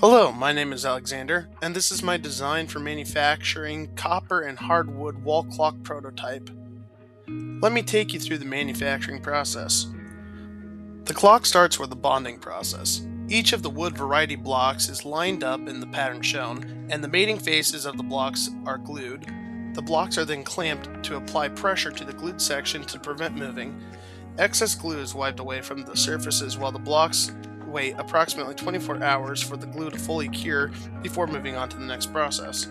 Hello, my name is Alexander, and this is my design for manufacturing copper and hardwood wall clock prototype. Let me take you through the manufacturing process. The clock starts with the bonding process. Each of the wood variety blocks is lined up in the pattern shown, and the mating faces of the blocks are glued. The blocks are then clamped to apply pressure to the glued section to prevent moving. Excess glue is wiped away from the surfaces while the blocks wait approximately 24 hours for the glue to fully cure before moving on to the next process.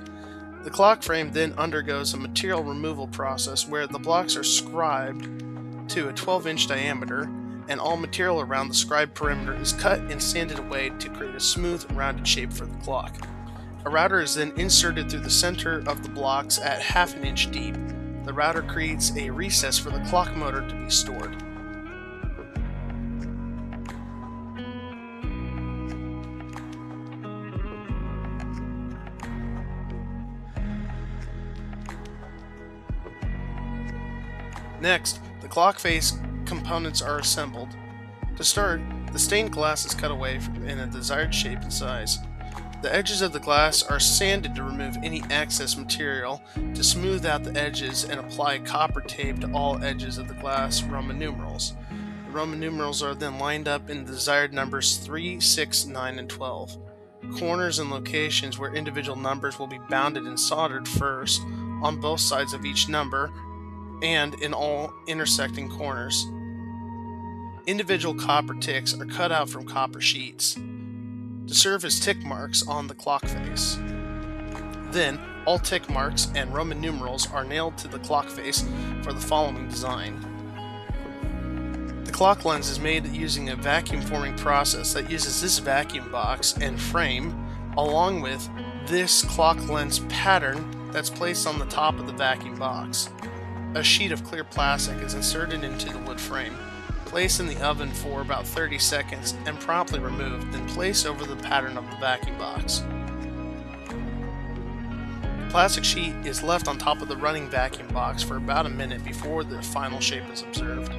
The clock frame then undergoes a material removal process where the blocks are scribed to a 12-inch diameter, and all material around the scribed perimeter is cut and sanded away to create a smooth, rounded shape for the clock. A router is then inserted through the center of the blocks at half an inch deep. The router creates a recess for the clock motor to be stored. Next, the clock face components are assembled. To start, the stained glass is cut away in a desired shape and size. The edges of the glass are sanded to remove any excess material, to smooth out the edges and apply copper tape to all edges of the glass Roman numerals. The Roman numerals are then lined up in the desired numbers 3, 6, 9, and 12. Corners and locations where individual numbers will be bounded and soldered first on both sides of each number and in all intersecting corners. Individual copper ticks are cut out from copper sheets to serve as tick marks on the clock face. Then, all tick marks and Roman numerals are nailed to the clock face for the following design. The clock lens is made using a vacuum forming process that uses this vacuum box and frame along with this clock lens pattern that's placed on the top of the vacuum box. A sheet of clear plastic is inserted into the wood frame, placed in the oven for about 30 seconds, and promptly removed, then placed over the pattern of the vacuum box. The plastic sheet is left on top of the running vacuum box for about a minute before the final shape is observed.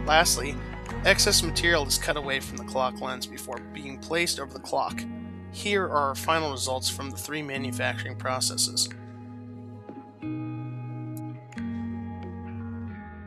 Lastly, excess material is cut away from the clock lens before being placed over the clock. Here are our final results from the 3 manufacturing processes.